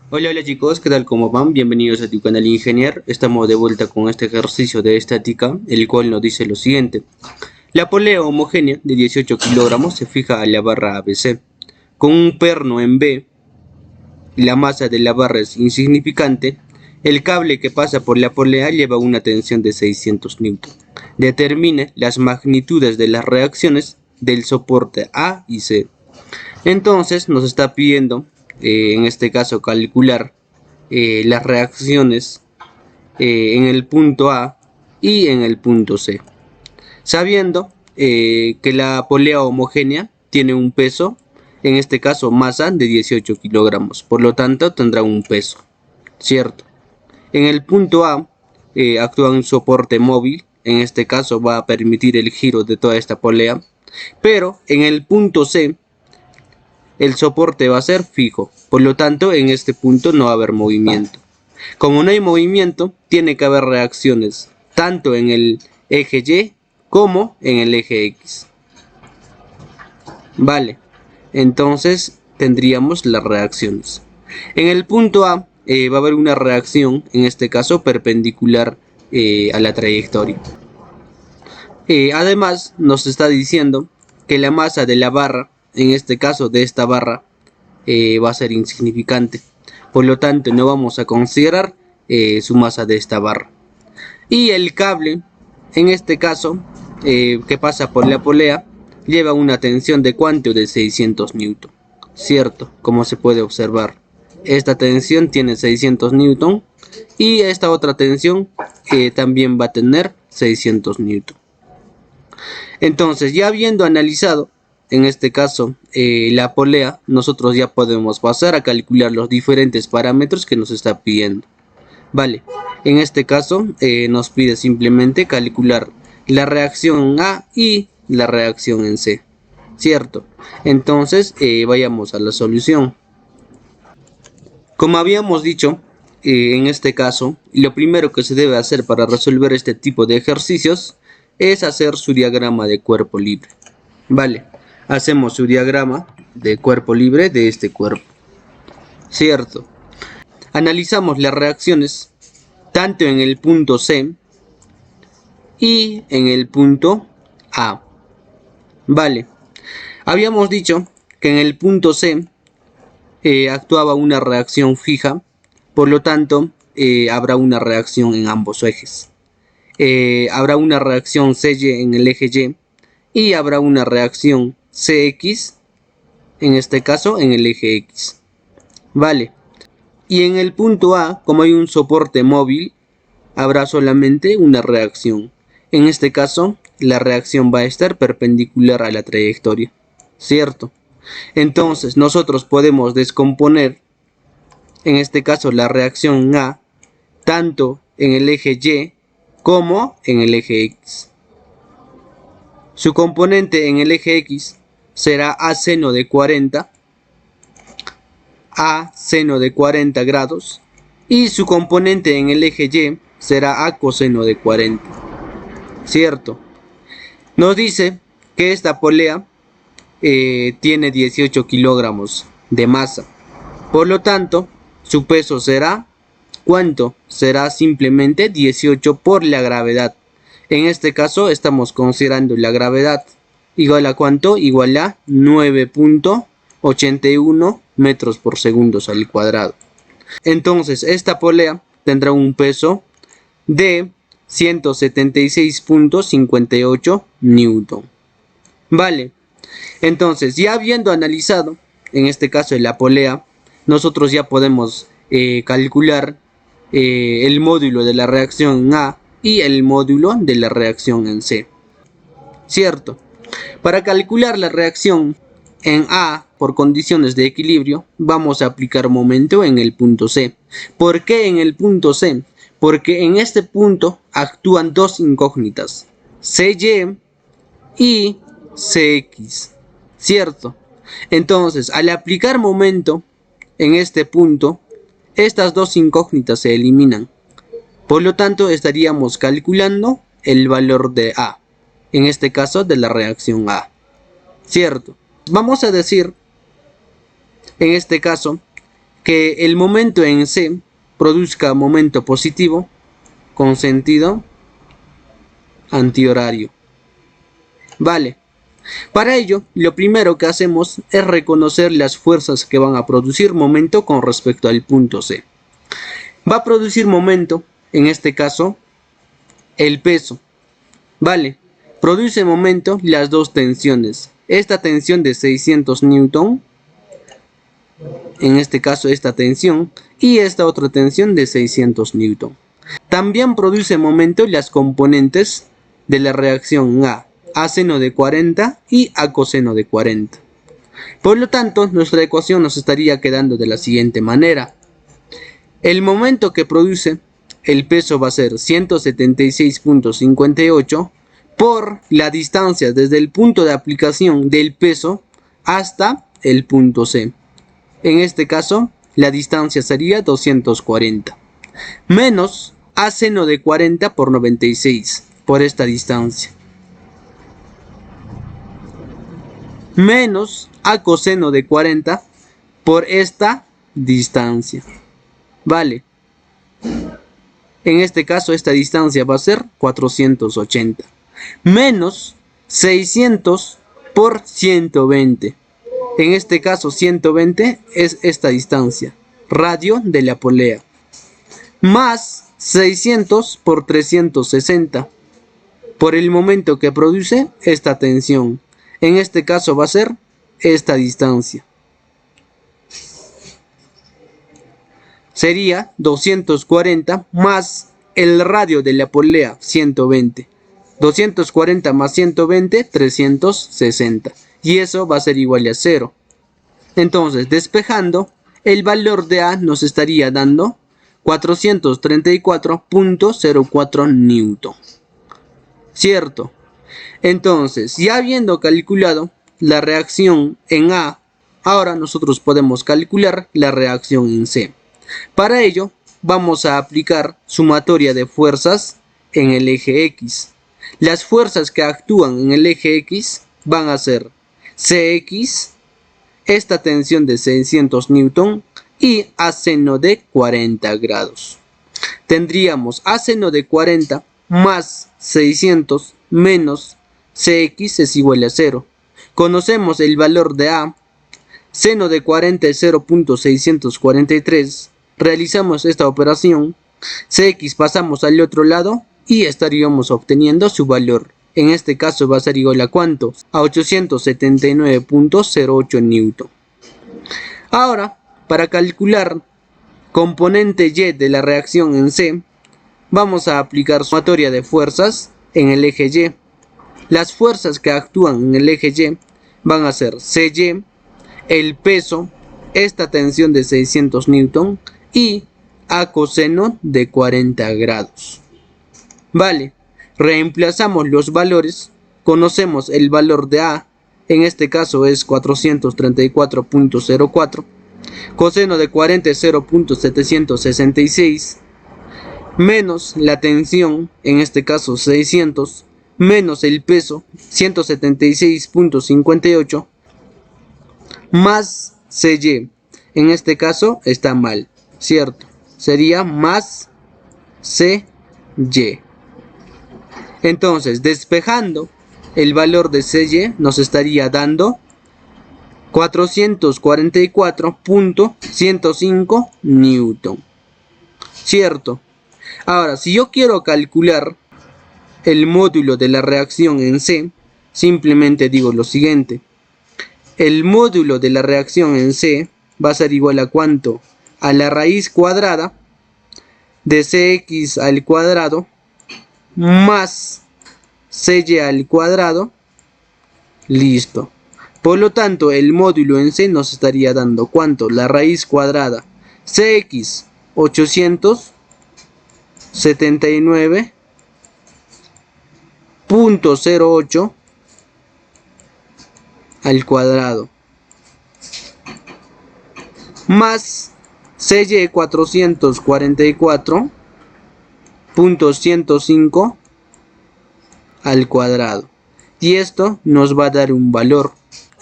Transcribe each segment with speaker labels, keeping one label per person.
Speaker 1: Hola, hola chicos, ¿qué tal? ¿Cómo van? Bienvenidos a tu canal Ingenier. Estamos de vuelta con este ejercicio de estática, el cual nos dice lo siguiente. La polea homogénea de 18 kilogramos se fija a la barra ABC. Con un perno en B, la masa de la barra es insignificante. El cable que pasa por la polea lleva una tensión de 600 newton. Determine las magnitudes de las reacciones del soporte A y C. Entonces nos está pidiendo, en este caso, calcular las reacciones en el punto A y en el punto C, sabiendo que la polea homogénea tiene un peso, en este caso masa de 18 kilogramos, por lo tanto tendrá un peso, ¿cierto? En el punto A actúa un soporte móvil, en este caso va a permitir el giro de toda esta polea, pero en el punto C el soporte va a ser fijo, por lo tanto en este punto no va a haber movimiento. Como no hay movimiento, tiene que haber reacciones, tanto en el eje Y como en el eje X. Vale, entonces tendríamos las reacciones. En el punto A va a haber una reacción, en este caso perpendicular a la trayectoria. Además, nos está diciendo que la masa de la barra, en este caso de esta barra, va a ser insignificante. Por lo tanto, no vamos a considerar su masa de esta barra. Y el cable, en este caso, que pasa por la polea, lleva una tensión de cuánto de 600 newton. Cierto, como se puede observar. Esta tensión tiene 600 newton y esta otra tensión también va a tener 600 newton. Entonces, ya habiendo analizado, en este caso, la polea, nosotros ya podemos pasar a calcular los diferentes parámetros que nos está pidiendo. Vale, en este caso nos pide simplemente calcular la reacción en A y la reacción en C, ¿cierto? Entonces, vayamos a la solución. Como habíamos dicho, en este caso, lo primero que se debe hacer para resolver este tipo de ejercicios es hacer su diagrama de cuerpo libre. Vale, hacemos su diagrama de cuerpo libre de este cuerpo. Cierto. Analizamos las reacciones tanto en el punto C y en el punto A. Vale. Habíamos dicho que en el punto C actuaba una reacción fija, por lo tanto habrá una reacción en ambos ejes. Habrá una reacción CY en el eje Y y habrá una reacción CX, en este caso en el eje X. Vale. Y en el punto A, como hay un soporte móvil, habrá solamente una reacción. En este caso, la reacción va a estar perpendicular a la trayectoria, ¿cierto? Entonces, nosotros podemos descomponer, en este caso, la reacción A, tanto en el eje Y como en el eje X. Su componente en el eje X será A seno de 40, A seno de 40 grados, y su componente en el eje Y será A coseno de 40. ¿Cierto? Nos dice que esta polea tiene 18 kilogramos de masa. Por lo tanto, su peso será, ¿cuánto? Será simplemente 18 por la gravedad. En este caso estamos considerando la gravedad igual a ¿cuánto? Igual a 9.81 metros por segundo al cuadrado. Entonces, esta polea tendrá un peso de 176.58 newton. Vale, entonces ya habiendo analizado, en este caso la polea, nosotros ya podemos calcular el módulo de la reacción en A y el módulo de la reacción en C. ¿Cierto? Para calcular la reacción en A por condiciones de equilibrio, vamos a aplicar momento en el punto C. ¿Por qué en el punto C? Porque en este punto actúan dos incógnitas, CY y CX, ¿cierto? Entonces, al aplicar momento en este punto, estas dos incógnitas se eliminan. Por lo tanto, estaríamos calculando el valor de A, en este caso de la reacción A, ¿cierto? Vamos a decir, en este caso, que el momento en C produzca momento positivo con sentido antihorario. Vale. Para ello, lo primero que hacemos es reconocer las fuerzas que van a producir momento con respecto al punto C. Va a producir momento, en este caso, el peso. Vale. Produce momento las dos tensiones. Esta tensión de 600 newton, en este caso esta tensión, y esta otra tensión de 600 newton. También produce momento las componentes de la reacción A seno de 40 y A coseno de 40. Por lo tanto, nuestra ecuación nos estaría quedando de la siguiente manera. El momento que produce el peso va a ser 176.58 por la distancia desde el punto de aplicación del peso hasta el punto C. En este caso, la distancia sería 240. Menos A seno de 40 por 96 por esta distancia. Menos A coseno de 40 por esta distancia. Vale. En este caso esta distancia va a ser 480. Menos 600 por 120. En este caso 120 es esta distancia, radio de la polea. Más 600 por 360. Por el momento que produce esta tensión. En este caso va a ser esta distancia. Sería 240 más el radio de la polea, 120. 240 más 120, 360. Y eso va a ser igual a 0. Entonces, despejando, el valor de A nos estaría dando 434.04 newton. ¿Cierto? Entonces, ya habiendo calculado la reacción en A, ahora nosotros podemos calcular la reacción en C. Para ello, vamos a aplicar sumatoria de fuerzas en el eje X. Las fuerzas que actúan en el eje X van a ser Cx, esta tensión de 600 newton y A seno de 40 grados. Tendríamos A seno de 40 más 600 menos Cx es igual a 0. Conocemos el valor de A. Seno de 40 es 0.643. Realizamos esta operación. Cx pasamos al otro lado y estaríamos obteniendo su valor. En este caso va a ser igual a ¿cuánto? A 879.08 newton. Ahora, para calcular componente Y de la reacción en C, vamos a aplicar sumatoria de fuerzas en el eje Y. Las fuerzas que actúan en el eje Y van a ser Cy, el peso, esta tensión de 600 newton y A coseno de 40 grados. Vale, reemplazamos los valores, conocemos el valor de A, en este caso es 434.04, coseno de 40 es 0.766, menos la tensión, en este caso 600, menos el peso, 176.58, más Cy, en este caso está mal, ¿cierto? Sería más Cy. Entonces, despejando, el valor de Cy nos estaría dando 444.105 newton, ¿cierto? Ahora, si yo quiero calcular el módulo de la reacción en C, simplemente digo lo siguiente. El módulo de la reacción en C va a ser igual a ¿cuánto? A la raíz cuadrada de Cx al cuadrado más Cy al cuadrado. Listo. Por lo tanto, el módulo en C nos estaría dando ¿cuánto? La raíz cuadrada. Cx 879.08 al cuadrado más Cy 444.105 al cuadrado, y esto nos va a dar un valor.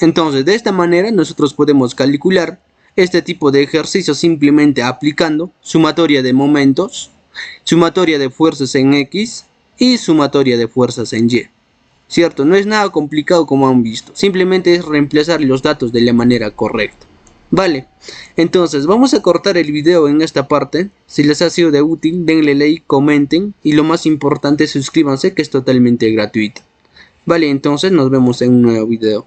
Speaker 1: Entonces, de esta manera nosotros podemos calcular este tipo de ejercicio simplemente aplicando sumatoria de momentos, sumatoria de fuerzas en X y sumatoria de fuerzas en Y. ¿Cierto? No es nada complicado como han visto, simplemente es reemplazar los datos de la manera correcta. Vale, entonces vamos a cortar el video en esta parte. Si les ha sido de útil, denle like, comenten y lo más importante, suscríbanse, que es totalmente gratuito. Vale, entonces nos vemos en un nuevo video.